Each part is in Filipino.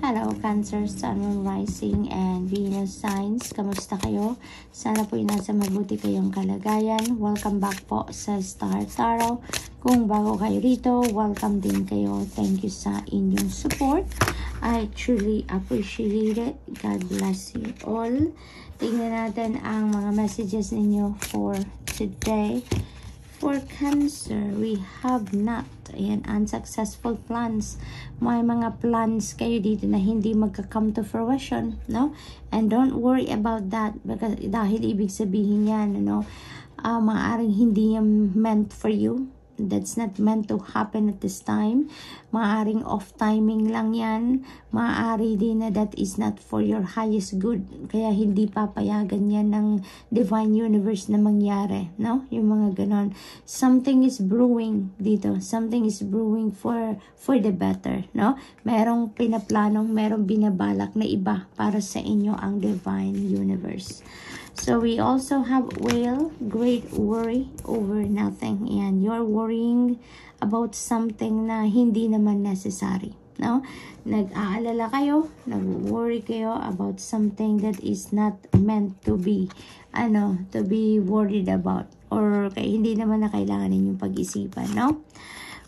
Hello, Cancer, Sun, Moon, Rising, and Venus signs. Kamusta kayo? Sana po nasa mabuti kayong kalagayan. Welcome back po sa Star Tarot. Kung bago kayo rito, welcome din kayo. Thank you sa inyong support. I truly appreciate it. God bless you all. Tingnan natin ang mga messages ninyo for today. For Cancer, we have not. Ayan, unsuccessful plans. May mga plans kayo dito na hindi magka-come to fruition, no? And don't worry about that because dahil ibig sabihin yan, maaaring hindi yan meant for you. That's not meant to happen at this time. Maaaring off timing lang yan. Maaari din na that is not for your highest good. Kaya hindi papayagan yan ng divine universe na mangyari, no? Yung mga ganon. Something is brewing dito. Something is brewing for the better, no? Merong pinaplanong, merong binabalak na iba para sa inyo ang divine universe. So we also have Whale, great worry over nothing. And you're worrying about something na hindi naman necessary, no? Nag-aalala kayo, nag-worry kayo about something that is not meant to be, to be worried about. Or hindi naman na kailangan ninyong pag-isipan, no?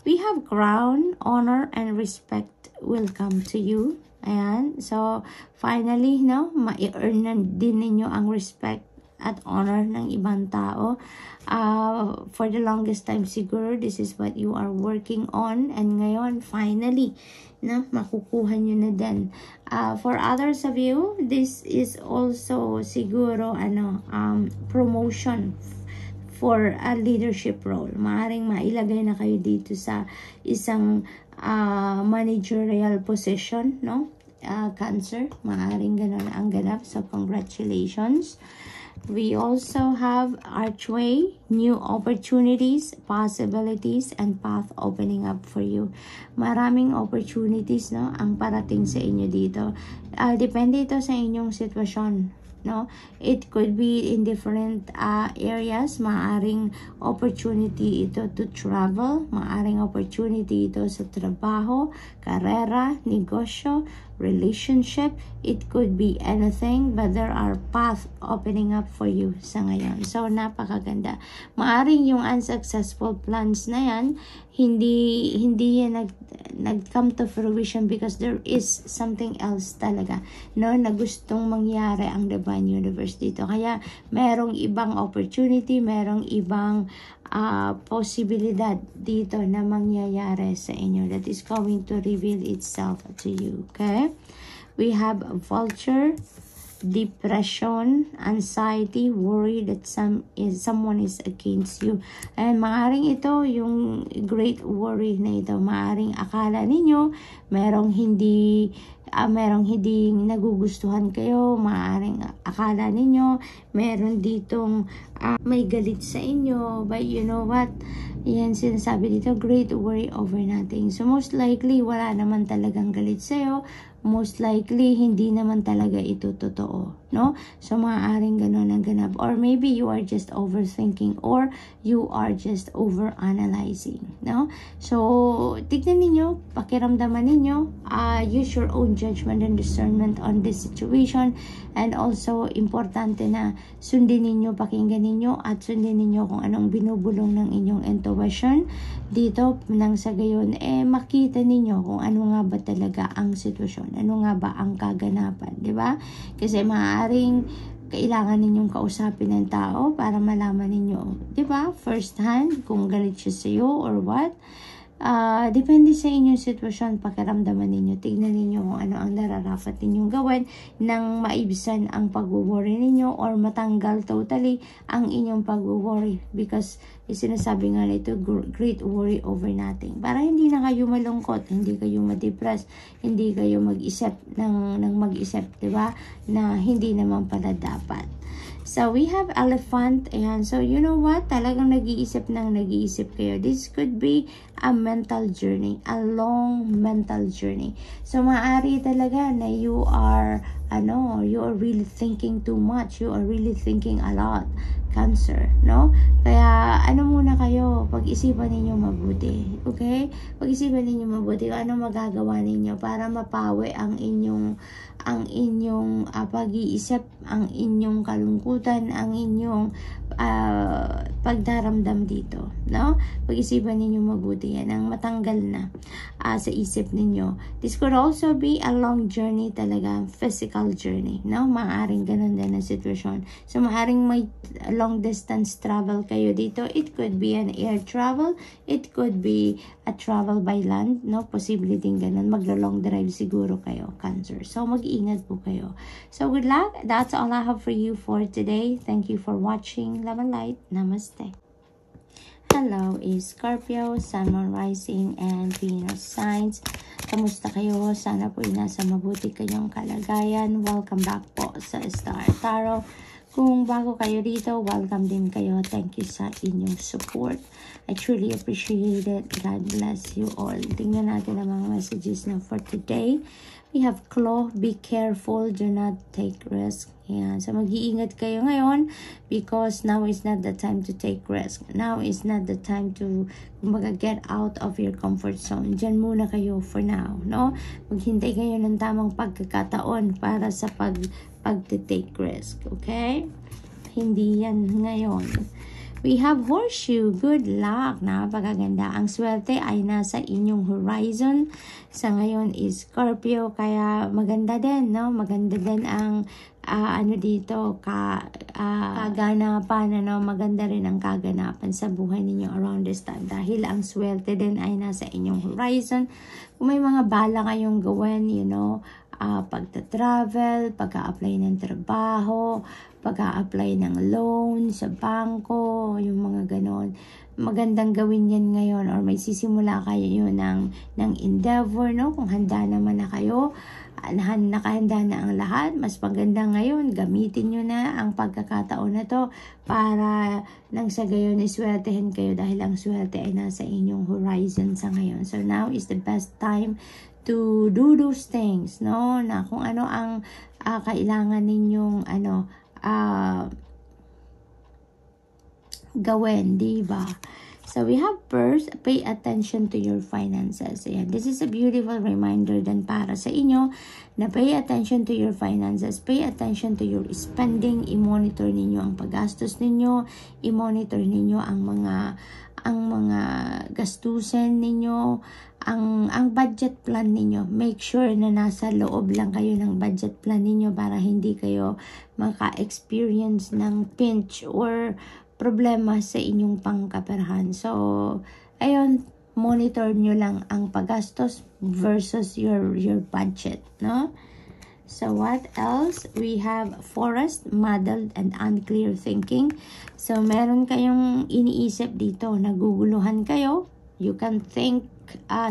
We have crown, honor, and respect will come to you. Ayan. So, finally, ma-earn na din ninyo ang respect at honor ng ibang tao. For the longest time siguro, this is what you are working on. And ngayon, finally, makukuha nyo na din. For others of you, this is also siguro, promotion for a leadership role. Maaring mailagay na kayo dito sa isang managerial position, no? Cancer, maaring ganun ang ganap. So, congratulations. We also have archway, new opportunities, possibilities, and path opening up for you. Maraming opportunities, no, ang parating sa inyo dito. Depende ito sa inyong sitwasyon. No, it could be in different areas. Maaring opportunity ito to travel, maaring opportunity ito sa trabaho, karera, negosyo, relationship. It could be anything, but there are paths opening up for you sa ngayon. So, napakaganda. Maaring yung unsuccessful plans na yan, hindi yan nag-come to fruition because there is something else talaga, no, na gustong mangyari ang divine universe dito. Kaya, merong ibang opportunity, merong ibang posibilidad dito na mangyayari sa inyo that is going to reveal itself to you. Okay? We have vulture, depression, anxiety, worry that someone is against you. And maaring ito yung great worry na ito. Maaring akala ninyo merong hindi nagugustuhan kayo. Maaring akala ninyo meron ditong may galit sa inyo. But you know what? Yan sinasabi dito, great worry over nothing. So most likely wala naman talagang galit sa'yo. Most likely, hindi naman talaga ito totoo, no? So, maaaring ganun ang ganap. Or maybe you are just overthinking or you are just overanalyzing, no? So, tignan ninyo, pakiramdaman ninyo, use your own judgment and discernment on this situation. And also, importante na sundin ninyo, pakinggan ninyo, at sundin ninyo kung anong binubulong ng inyong intuition. Dito, nang sa gayon, makita ninyo kung ano nga ba talaga ang sitwasyon. Ano nga ba ang kaganapan, di ba? Kasi maaaring kailangan ninyong kausapin ng tao para malaman ninyo, di ba? First hand, kung galit siya sa iyo or what. Depende sa inyong sitwasyon, pakiramdaman ninyo. Tignan ninyo kung ano ang nararapat ninyong gawin nang maibsan ang pag-worry ninyo or matanggal totally ang inyong pag-worry because sinasabi nga nito, great worry over nothing. Para hindi na kayo malungkot, hindi kayo ma-depress, hindi kayo mag-isip ng mag-isip, diba? Na hindi naman pala dapat. So, we have elephant. Ayan. So, you know what? Talagang nag-iisip kayo. This could be a mental journey, a long mental journey. So maaari talaga na you are really thinking too much, you are really thinking a lot, Cancer, no? Kaya muna kayo, pag-isipan ninyo mabuti, okay? Pag-isipan ninyo mabuti kung ano magagawa ninyo para mapawi ang inyong pag-iisip, ang inyong kalungkutan, ang inyong pagdaramdam dito, no? Pag-isipan ninyo mabuti yan, ang matanggal na sa isip ninyo. This could also be a long journey talaga, physical journey, no? Maaring ganun din ang sitwasyon. So maaring may long distance travel kayo dito. It could be an air travel, it could be a travel by land, no? Posible din ganun, maglo-long drive siguro kayo, Cancer. So mag-iingat po kayo. So good luck. That's all I have for you for today. Thank you for watching. Love and light. Namaste. Hello, is Scorpio, Sun, Moon, Rising, and Venus signs. Kamusta kayo? Sana po nasa mabuti kayong kalagayan. Welcome back po sa Star Tarot. Kung bago kayo dito, welcome din kayo. Thank you sa inyong support. I truly appreciate it. God bless you all. Tingnan natin ang mga messages na for today. We have Claw, be careful, do not take risk. Yan. So mag-iingat kayo ngayon because now is not the time to take risk. Now is not the time to get out of your comfort zone. Diyan muna kayo for now, no? Maghintay kayo ng tamang pagkakataon para sa pag-take risk, okay? Hindi yan ngayon. We have Horseshoe. Good luck. Napakaganda. Ang swerte ay nasa inyong horizon. Sa ngayon is Scorpio. Kaya maganda din, no? Maganda din ang kaganapan, no? Maganda rin ang kaganapan sa buhay ninyo around this time. Dahil ang swerte din ay nasa inyong horizon. Kung may mga bala kayong gawin, pagta-travel, pag-a-apply ng trabaho, pag-a-apply ng loan sa bangko, yung mga ganon. Magandang gawin yan ngayon or may sisimula kayo ng endeavor, no? Kung handa naman na kayo, nakahanda na ang lahat, mas maganda ngayon, gamitin nyo na ang pagkakataon na to para nang sa gayon iswertehin kayo dahil ang swerte ay nasa inyong horizon sa ngayon. So now is the best time to do those things, no? Na kung ano ang kailangan ninyong gawin, diba? So we have first, pay attention to your finances. Ayan, this is a beautiful reminder din para sa inyo na pay attention to your finances, pay attention to your spending, i-monitor ninyo ang paggastos ninyo, i-monitor ninyo ang mga gastusin ninyo, ang budget plan ninyo. Make sure na nasa loob lang kayo ng budget plan ninyo para hindi kayo maka-experience ng pinch or problema sa inyong pangkaperahan. So, ayun, monitor nyo lang ang paggastos versus your budget, no? So, what else? We have forest, muddled, and unclear thinking. So, meron kayong iniisip dito, naguguluhan kayo. You can think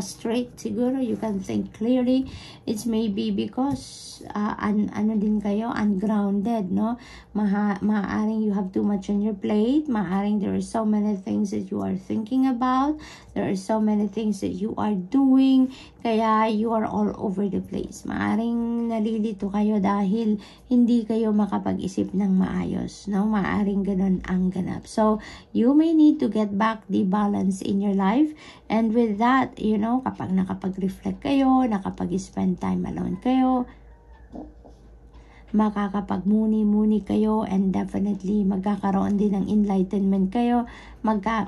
straight siguro, you can think clearly. It's maybe because din kayo, ungrounded, no? Maaring you have too much on your plate, maaring there are so many things that you are thinking about, there are so many things that you are doing, kaya you are all over the place. Maaring nalilito kayo dahil hindi kayo makapag-isip ng maayos, no? Maaring ganun ang ganap. So you may need to get back the balance in your life, and with that, kapag nakapag-reflect kayo, nakapag-spend time alone kayo, makakapag-muni-muni kayo, and definitely magkakaroon din ng enlightenment kayo,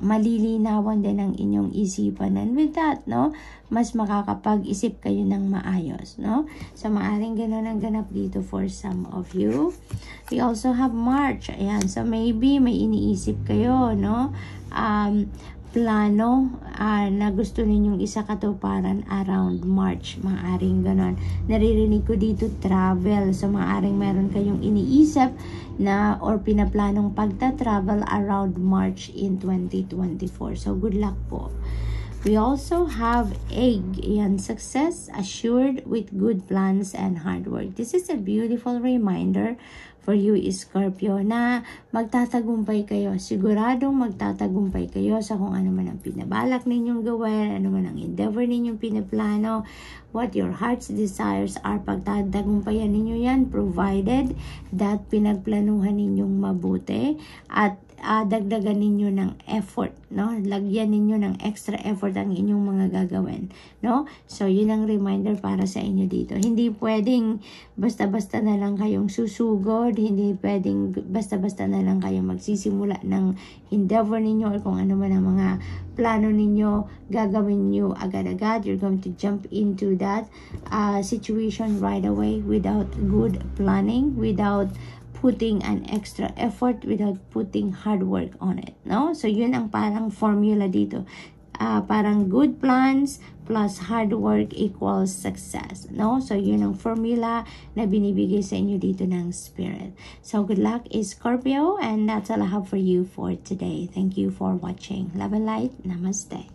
malilinawan din ang inyong isipan, and with that, no, mas makakapag-isip kayo ng maayos, no? So maaring ganun ang ganap dito for some of you. We also have March. Ayan, so maybe may iniisip kayo, no? Plano na gusto ninyong isakatuparan around March. Maaring ganon. Naririnig ko dito travel. So maaring meron kayong iniisip na or pinaplanong pagta-travel around March in 2024. So good luck po. We also have egg. Yan, success assured with good plans and hard work. This is a beautiful reminder for you, Scorpio, na magtatagumpay kayo. Siguradong magtatagumpay kayo sa kung ano man ang pinabalak ninyong gawin, ano man ang endeavor ninyong pinaplano. What your heart's desires are, pagtatagumpayan ninyo yan, provided that pinagplanuhan ninyong mabuti at dagdagan ninyo ng effort, no? Lagyan ninyo ng extra effort ang inyong mga gagawin, no? So, yun ang reminder para sa inyo dito. Hindi pwedeng basta-basta na lang kayong susugod, hindi pwedeng basta-basta na lang kayong magsisimula ng endeavor ninyo or kung ano man ang mga plano ninyo, gagawin nyo agad-agad. You're going to jump into that situation right away without good planning, without putting an extra effort, without putting hard work on it, no? So yun ang parang formula dito, parang good plans plus hard work equals success, no? So yun ang formula na binibigay sa inyo dito ng spirit. So good luck, Scorpio, and that's all I have for you for today. Thank you for watching. Love and light. Namaste.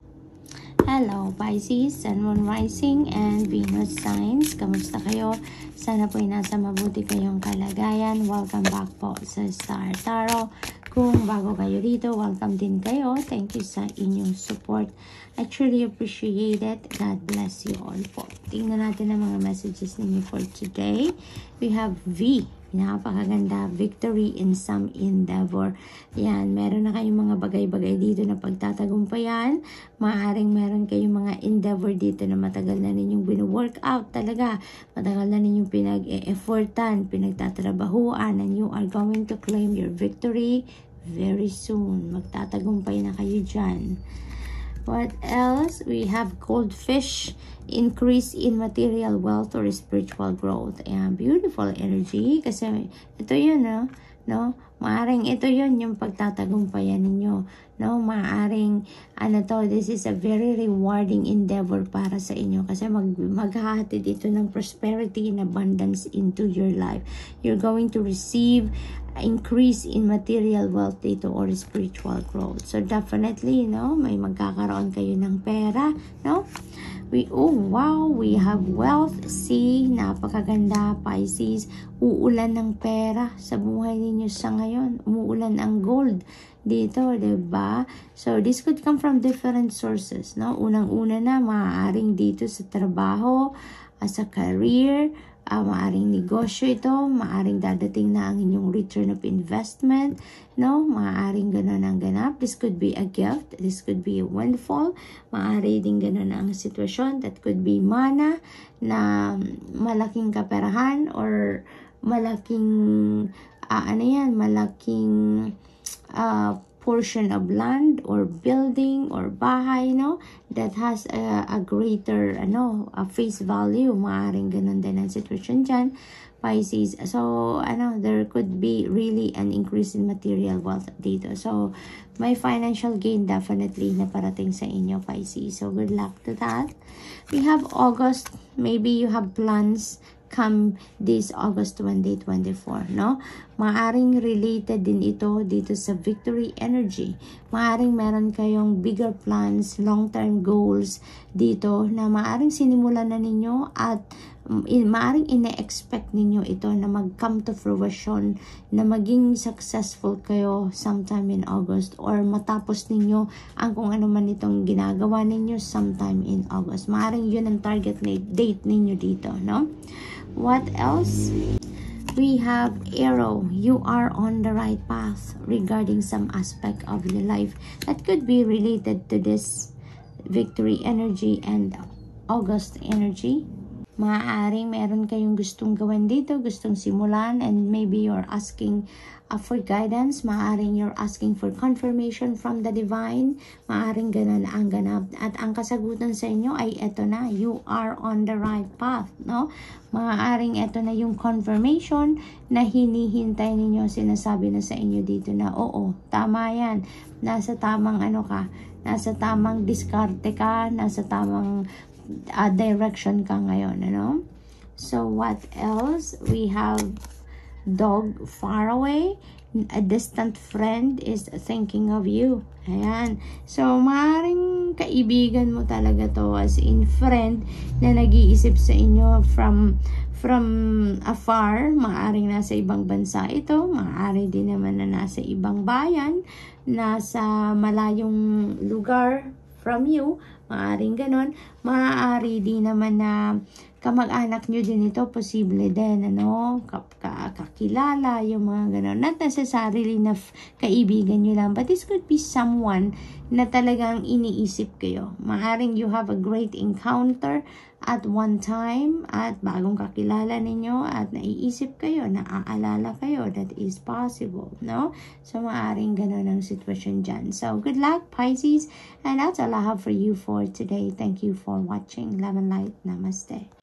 Hello, Pisces, Sun, Moon, Rising, and Venus signs. Kamusta kayo? Sana po nasa mabuti kayong kalagayan. Welcome back po sa Star Tarot. Kung bago kayo dito, welcome din kayo. Thank you sa inyong support. I truly appreciate it. God bless you all po. Tingnan natin ang mga messages ninyo for today. We have V. Napakaganda, victory in some endeavor. Yan, meron na kayong mga bagay-bagay dito na pagtatagumpayan. Maaaring meron kayong mga endeavor dito na matagal na ninyong bino-work out talaga. Matagal na ninyong pinag-e-effortan, pinagtatrabahuan, and you are going to claim your victory very soon. Magtatagumpay na kayo dyan. What else? We have goldfish, increase in material wealth or spiritual growth. Ayan, beautiful energy. Kasi ito yun, no? Maaring ito yun yung pagtatagumpayan ninyo. No? Maaring, this is a very rewarding endeavor para sa inyo. Kasi maghahatid ito ng prosperity and abundance into your life. You're going to receive increase in material wealth dito or spiritual growth. So definitely, may magkakaroon kayo ng pera, no? We have wealth. See, napakaganda, Pisces. Uulan ng pera sa buhay ninyo sa ngayon. Umuulan ang gold dito, diba? So this could come from different sources, no? Unang-una na, maaaring dito sa trabaho, sa career, maaring negosyo ito, maaring dadating na ang inyong return of investment, no? Maaring ganun ang ganap. This could be a gift, this could be a windfall, maaari din ganun ang sitwasyon. That could be mana, na malaking kaperahan or malaking malaking portion of land or building or bahay, that has a greater a face value. Maaring ganun din ang situation dyan, Pisces. So there could be really an increase in material wealth dito. So may financial gain definitely na parating sa inyo, Pisces. So good luck to that. We have August. Maybe you have plans come this August 2024, no? Maaring related din ito dito sa victory energy. Maaring meron kayong bigger plans, long-term goals dito na maaring sinimulan na ninyo at maaring ine-expect ninyo ito na mag-come to fruition, na maging successful kayo sometime in August or matapos ninyo ang kung ano man itong ginagawa ninyo sometime in August. Maaring yun ang target date ninyo dito, no? What else? We have arrow. You are on the right path regarding some aspect of your life that could be related to this victory energy and August energy. Maaaring meron kayong gustong gawin dito, gustong simulan, and maybe you're asking for guidance. Maaaring you're asking for confirmation from the divine. Maaaring ganun ang ganap. At ang kasagutan sa inyo ay eto na. You are on the right path, no? Maaaring eto na yung confirmation na hinihintay ninyo. Sinasabi na sa inyo dito na, oo, tama yan. Nasa tamang nasa tamang diskarte ka, nasa tamang direction ka ngayon, So what else? We have dog far away. A distant friend is thinking of you. Ayan. So, maaaring kaibigan mo talaga to, as in friend na nag-iisip sa inyo from afar. Maaaring nasa ibang bansa ito. Maaari din naman na nasa ibang bayan, nasa malayong lugar from you. Maaaring ganon. Maaari din naman na kamag-anak nyo din ito, posible din, ano, kakilala, yung mga gano'n. Not necessarily na kaibigan nyo lang, but this could be someone na talagang iniisip kayo. Maaring you have a great encounter at one time, at bagong kakilala ninyo, at naiisip kayo, naaalala kayo, that is possible, no? So, maaring gano'n ang sitwasyon dyan. So, good luck, Pisces, and that's all I have for you for today. Thank you for watching. Love and light. Namaste.